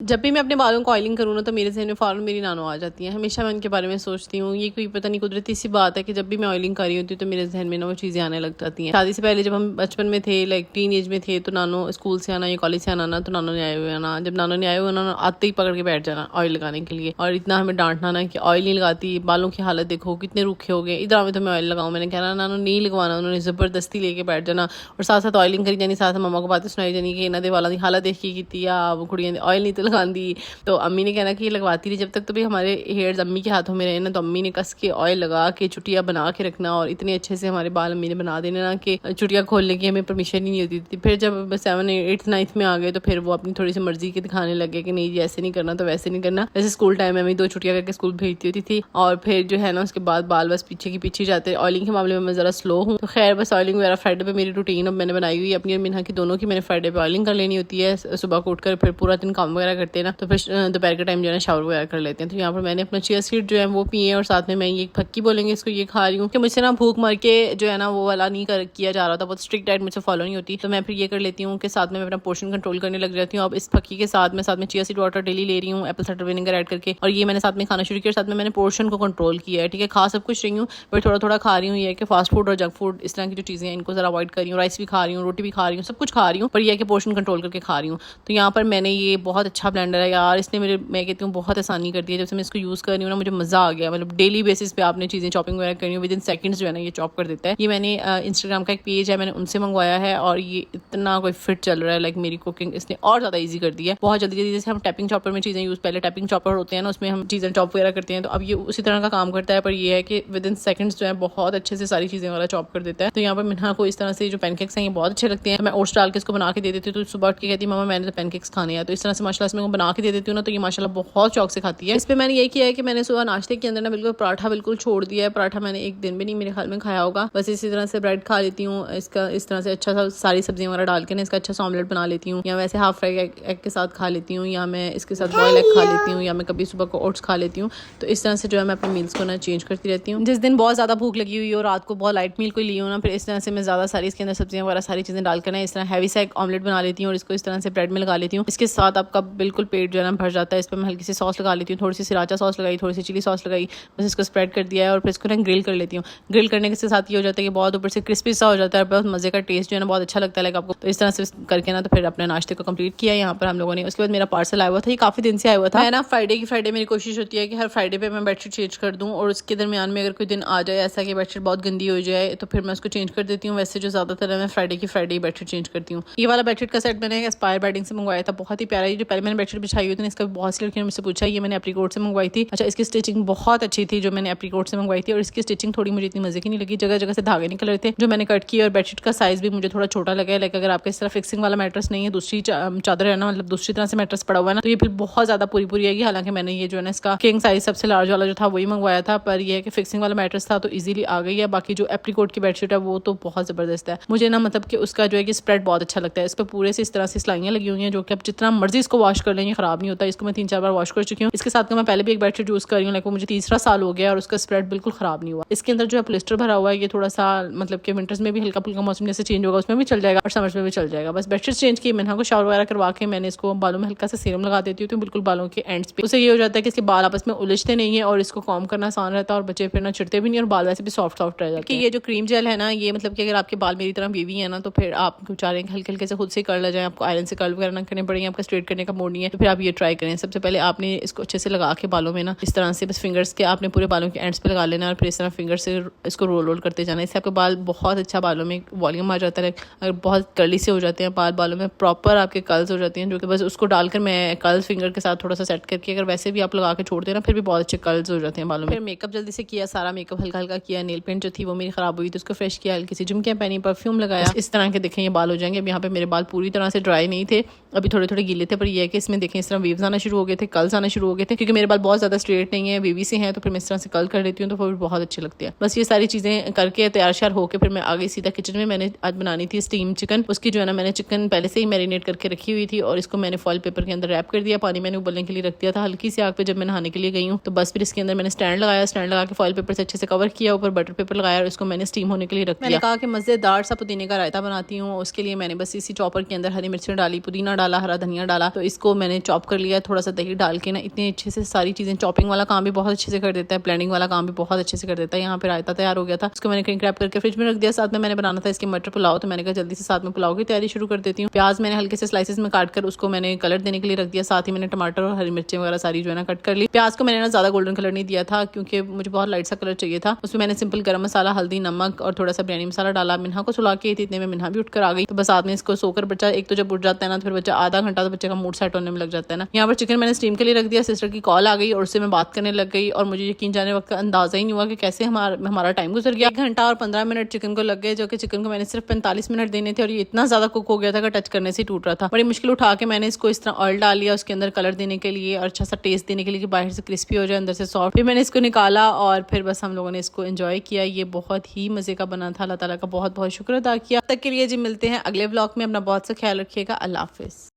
जब भी मैं अपने बालों को ऑयलिंग करूँ ना तो मेरे जहन में फ़ौरन मेरी नानो आ जाती है। हमेशा मैं उनके बारे में सोचती हूँ। ये कोई पता नहीं कुदरती सी बात है कि जब भी मैं ऑयलिंग कर रही होती हूँ तो मेरे जहन में ना वो चीज़ें आने लग जाती हैं। शादी से पहले जब हम बचपन में थे, लाइक टीन एज में थे, तो नानो स्कूल से आना या कॉलेज से आना ना, तो नानो ने आए हुए आना। जब नानो ने आए हुए ना, आते ही पकड़ के बैठ जाना ऑयल लगाने के लिए, और इतना हमें डांटना ना कि ऑयल नहीं लगाती, बालों की हालत देखो कितने रूखे हो गए, इधर आवे तो मैं ऑयल लगाऊँ। मैंने कहना नानो नहीं लगवाना, उन्होंने ज़बरदस्ती लेके बैठ जाना और साथ साथ ऑयलिंग करी जानी, साथ मम्मा को बातें सुनाई जानी कि इन्हों के वालों की हालत देख के कीती आ, वो कुड़ियां ने ऑयल नहीं तो लगाती। तो अम्मी ने कहना कि ये लगवाती रही। जब तक तो भी हमारे हेयर्स अम्मी के हाथों में रहे ना, तो अम्मी ने कस के ऑयल लगा के चुटिया बना के रखना, और इतने अच्छे से हमारे बाल अम्मी ने बना देने ना कि चुटिया खोलने की हमें परमिशन ही नहीं होती थी। फिर जब 7, 8, 9 में आ गए तो फिर वो अपनी थोड़ी सी मर्जी के दिखाने लगे कि नहीं जी ऐसे नहीं करना तो वैसे नहीं करना। जैसे स्कूल टाइम में हमें 2 छुट्टियाँ करके स्कूल भेजती होती थी, और फिर जो है ना उसके बाद बाल बस पीछे की पीछे जाते। ऑयलिंग के मामले में मैं ज़रा स्लो हूँ, तो खैर बस ऑयलिंग वगैरह फ्राइडे पे मेरी रूटीन अब मैंने बनाई हुई है अपनी और मिन्हा की दोनों की। मैंने फ्राइडे पे ऑयलिंग कर लेनी होती है, सुबह को उठकर फिर पूरा दिन काम वगैरह करते हैं ना, तो फिर दोपहर के टाइम जो है ना शावर वगैरह कर लेते हैं। तो यहाँ पर मैंने अपना चिया सीड जो है वो पिए, और साथ में मैं ये फक्की बोलेंगे इसको, ये खा रही हूँ कि मुझसे ना भूख मर के जो है ना वो वाला नहीं किया जा रहा था, बहुत स्ट्रिक्ट डाइट मुझसे फॉलो नहीं होती। तो मैं फिर ये कर लेती हूँ कि साथ में मैं अपना पोर्शन कंट्रोल करने लग जाती हूँ। अब इस फक्की के साथ में चिया सीड वाटर डेली ले रही हूँ, एप्पल साइडर विनेगर ऐड करके, और ये मैंने साथ में खाना शुरू किया। साथ में मैंने पोर्शन को कंट्रोल किया है, ठीक है, खा सब कुछ रही हूँ बट थोड़ा थोड़ा खा रही हूँ। ये है कि फास्ट फूड और जंक फूड इस तरह की जो चीज़ें हैं इनको ज़रा अवॉइड कर रही हूँ। राइस भी खा रही हूँ, रोटी भी खा रही हूँ, सब कुछ खा रही हूँ, पर यह है कि पोर्शन कंट्रोल करके खा रही हूँ। तो यहाँ पर मैंने ये बहुत अच्छा ब्लेंडर है यार, इसने मेरे मैं कहती हूँ बहुत आसानी कर दी है। जब से मैं इसको यूज़ कर रही हूँ ना मुझे मज़ा आ गया। मतलब डेली बेसिस पे आपने चीज़ें चॉपिंग वगैरह करनी हो, विद इन सेकंड्स जो है ना ये चॉप कर देता है। ये मैंने इंस्टाग्राम का एक पेज है, मैंने उनसे मंगवाया है, और ये इतना कोई फिट चल रहा है। लाइक मेरी कुकिंग इसने और ज़्यादा ईजी कर दी है, बहुत जल्दी जल्दी। जैसे हम टैपिंग चॉपर में चीज़ें यूज़, पहले टैपिंग चॉपर होते हैं ना उसमें हम चीज़ें चॉप वगैरह करते हैं, तो अब ये उसी तरह का काम करता है, पर ये है कि विद इन सेकंड्स जो है बहुत अच्छे से सारी चीज़ें वगैरह चॉप कर देता है। तो यहाँ पर मिन्हा को इस तरह से जो पैनकेक्स हैं ये बहुत अच्छे लगते हैं। मैं ओट्स डाल के इसको बना के दे देती हूँ, तो सुबह उठ के कहती है मम्मा मैंने तो पैनकेक्स खाने हैं। तो इस तरह से माशाल्लाह इसमें बना के दे देती हूँ ना, तो ये माशाल्लाह बहुत शौक से खाती है। इस पर मैंने ये किया है कि मैंने सुबह नाश्ते के अंदर ना बिल्कुल पराठा बिल्कुल छोड़ दिया है। पराठा मैंने एक दिन भी नहीं मेरे ख्याल में खाया होगा। बस इसी तरह से ब्रेड खा लेती हूँ, इसका इस तरह से अच्छा सा सारी सब्जियां वगैरह डाल के ना इसका अच्छा सा ऑमलेट बना लेती हूँ, या वैसे हाफ फ्राई एग के साथ खा लेती हूँ, या मैं इसके साथ बॉयल एग खा लेती हूँ, या मैं कभी सुबह को ओट्स खा लेती हूँ। तो इस तरह से जो है मैं अपने मील्स को ना चेंज करती रहती हूँ। जिस दिन बहुत ज़्यादा भूख लगी हुई हो, रात को बहुत लाइट मील कोई ली हो ना, फिर इस तरह से मैं ज़्यादा सारी इसके अंदर सब्जियां वगैरह सारी चीज़ें डालकर ना इस तरह हैवी सा एक ऑमलेट बना लेती हूँ, और इसको इस तरह से ब्रेड में लगा लेती हूँ। इसके साथ आपका बिल्कुल पेट जो है ना भर जाता है। इस पर मैं हल्की सी सॉस लगा लेती हूँ, थोड़ी सी सिराचा सॉस लगाई, थोड़ी सी चिली सॉस लगाई, बस इसको स्प्रेड कर दिया है, और फिर इसको ना ग्रिल कर लेती हूँ। ग्रिल करने के साथ ये हो जाता है कि बहुत ऊपर से क्रिस्पी सा हो जाता है, बहुत मजे का टेस्ट जो है ना बहुत अच्छा लगता है लाइक आपको। तो इस तरह से करके ना तो फिर अपने नाश्ते को कंप्लीट किया यहाँ पर हम लोगों ने। उसके बाद मेरा पार्सल आया हुआ था, ये काफ़ी दिन से आया हुआ था। मैं ना फ्राइडे मेरी कोशिश होती है कि हर फ्राइडे पे मैं बेडशीट चेंज कर दूँ, और उसके दरमियान में अगर कोई दिन आ जाए ऐसा कि बेडशीट बहुत गंदी हो जाए तो फिर मैं उसको चेंज कर देती हूँ। वैसे जो ज़्यादातर है मैं फ्राइडे बेडशीट चेंज करती हूँ। ये वाला बेडशीट का सेट मैंने एस्पायर बेडिंग से मंगवाया था, बहुत ही प्यारा। ये जो पहले मैंने बेडशीट बिछाई हुई थी इसका बहुत सी लड़कियों ने मुझसे पूछा, ये मैंने एप्रीकोट से मंगवाई थी। अच्छा, इसकी स्टिचिंग बहुत अच्छी थी जो मैंने एप्रीकोट से मंगवाई थी, और इसकी स्टिचिंग थोड़ी मुझे इतनी मजे की नहीं लगी, जगह जगह से धागे निकल रहे थे जो मैंने कट किए, और बेडशीट का साइज भी मुझे थोड़ा छोटा लगा है। लाइक अगर आपके इस तरह फिक्सिंग वाला मैट्रेस नहीं है, दूसरी चादर है ना, मतलब दूसरी तरह से मैट्रेस पड़ा हुआ है ना, तो ये फिर बहुत ज्यादा पूरी आएगी। हालांकि मैंने ये जो है ना इसका किंग साइज सबसे लार्ज वाला जो था वही मंगवाया था, पर यह है कि फिक्सिंग वाला मैट्रेस था तो इजीली आ गई है। बाकी जो एप्रीकोट की बेडशीट है वो तो बहुत जबरदस्त है। मुझे ना मतलब कि उसका जो है कि स्प्रेड बहुत अच्छा लगता है। इस पर पूरे से इस तरह से सिलाइयां लगी हुई हैं जो कि अब जितना मर्जी इसको वॉश कर लेंगे खराब नहीं होता। इसको मैं 3-4 बार वॉश कर चुकी हूँ। इसके साथ मैं पहले भी एक बेडशीट यूज कर रही हूँ, लाइक वो मुझे तीसरा साल हो गया और उसका स्प्रेड बिल्कुल खराब नहीं हुआ। इसके अंदर जो है पॉलिस्टर भरा हुआ है, ये थोड़ा सा मतलब कि विंटर्स में भी हल्का फुल्का मौसम जैसे चेंज होगा उसमें भी चल जाएगा, और समर्स में भी चल जाएगा। बस बेडशीट चेंज की मैंने को शावर वगैरह करवा के मैंने इसको बालों में हल्का सा सीरम लगा देती हूँ, तो बिल्कुल बालों के एंड्स पे उससे ये हो जाता है कि इसके बाल आपस में उलझते नहीं है, और इसको कॉम करना आसान रहता है, और बच्चे फिर ना छिड़ते भी नहीं, और बाल वैसे भी सॉफ्ट रह जाते हैं। ये जो क्रीम जेल है ना, ये मतलब कि अगर आपके बाल मेरी तरह बेबी है ना, तो फिर आप चाह रहे हैं हल्के हल्के से खुद से कर जाए, आपको आयरन से कर्ल वगैरह ना करने पड़ेंगे, आपका स्ट्रेट करने का मोड नहीं है, तो फिर आप ये ट्राई करें। सबसे पहले आपने इसको अच्छे से लगा के बालों में ना इस तरह से बस फिंगर्स के आपने पूरे बालों के एंड्स पे लगा लेना, और फिर इस तरह फिंगर से इसको रोल करते जाना। इससे आपके बाल बहुत अच्छा बालों में वॉल्यूम आ जाता है। अगर बहुत कर्ली से हो जाते हैं बालों में प्रॉपर आपके कर्ल्स हो जाती हैं, जो कि बस उसको डालकर मैं कर्ल्स फिंगर के साथ थोड़ा सा सेट करके अगर वैसे भी आप लगा के छोड़ देना फिर भी बहुत अच्छे कर्ल्स हो जाते हैं बालों में। फिर मेकअप जल्दी से किया, सारा मेकअप हल्का हल्का किया, नेल पेंट जो थी वो मेरी खराब हुई तो उसको फ्रेश किया, हल्की सी झुमकियां पहनी, परफ्यूम लगाया। इस तरह के देखें ये बाल हो जाएंगे। अब यहाँ पे मेरे बाल पूरी तरह से ड्राई नहीं थे, अभी थोड़े थोड़े गीले थे, पर ये है कि इसमें देखें इस तरह वेव्स आना शुरू हो गए थे, कर्ल्स आना शुरू हो गए थे, क्योंकि मेरे बाल बहुत ज्यादा स्ट्रेट नहीं है, बेबी से हैं, तो फिर मैं इस तरह से कर्ल कर लेती हूँ तो फिर बहुत अच्छे लगते हैं। बस ये सारी चीजें करके तैयार श्यार होकर फिर मैं आ गई सीधा किचन में। मैंने आज बनानी थी स्टीम चिकन। उसकी जो है ना मैंने चिकन पहले से ही मैरिनेट करके रखी हुई थी, और इसको मैंने फॉइल पेपर के अंदर रैप कर दिया, पानी मैंने उबलने के लिए रख दिया था हल्की सी आग पे जब मैं नहाने के लिए गई हूँ। तो बस फिर इसके अंदर मैंने स्टैंड लगाया, स्टैंड लगा के फॉइल पेपर से अच्छे से कवर किया, ऊपर बटर पेपर लगाया, और इसको मैंने स्टीम होने के लिए रख दिया। मैंने कहा कि मजेदार सा पुदीने का रायता बनाती हूँ, उसके लिए मैंने बस इसी चॉपर के अंदर हरी मिर्चें डाली, पुदीना डाला, हरा धनिया डाला, तो इसको को मैंने चॉप कर लिया, थोड़ा सा दही डाल के ना इतने अच्छे से सारी चीज़ें, चॉपिंग वाला काम भी बहुत अच्छे से कर देता है, ब्लेंडिंग वाला काम भी बहुत अच्छे से कर देता है। यहाँ पे रायता तैयार हो गया था, उसको मैंने क्रिंग क्रैप करके फ्रिज में रख दिया। साथ में मैंने बनाना था इसके मटर पुलाव, तो मैंने कहा जल्दी से साथ में पुलाव की तैयारी शुरू कर देती हूँ। प्याज मैंने हल्के से स्लाइसेस में काट कर उसको मैंने कलर देने के लिए रख दिया। साथ ही मैंने टमाटर और हरी मिर्चें वगैरह सारी जो है ना कट कर ली। प्याज को मैंने ना ज्यादा गोल्डन कलर नहीं दिया था क्योंकि मुझे बहुत लाइट सा कलर चाहिए था। उसमें मैंने सिंपल गरम मसाला, हल्दी, नमक और थोड़ा सा बिरयानी मसाला डाला। मिन्हा को सुला के इतने में मिन्हा भी उठकर आ गई, तो बस साथ में इसको सोकर बच्चा, एक तो जब उठ जाता है ना तो फिर बच्चा आधा घंटा तो बच्चे का मूड सेट होने में लग जाता है ना। यहाँ पर चिकन मैंने स्टीम के लिए रख दिया। सिस्टर की कॉल आ गई और उससे मैं बात करने लग गई और मुझे यकीन जाने वक्त का अंदाजा ही नहीं हुआ कि कैसे हमारा टाइम गुजर गया। 1 घंटा और 15 मिनट चिकन को लग गए, जो कि चिकन को मैंने सिर्फ 45 मिनट देने थे और ये इतना ज्यादा कुक हो गया था कि टच करने से टूट रहा था। बड़ी मुश्किल उठा के मैंने इसको इस तरह ऑयल डाल लिया उसके अंदर कलर देने के लिए और अच्छा सा टेस्ट देने के लिए कि बाहर से क्रिस्पी हो जाए अंदर से सॉफ्ट। फिर मैंने इसको निकाला और फिर बस हम लोगों ने इसको एंजॉय किया। ये बहुत ही मजे का बना था। अल्लाह ताला का बहुत बहुत शुक्र अदा किया। तब तक के लिए जी मिलते हैं अगले व्लॉग में। अपना बहुत सा ख्याल रखिएगा। अल्लाह हाफिज।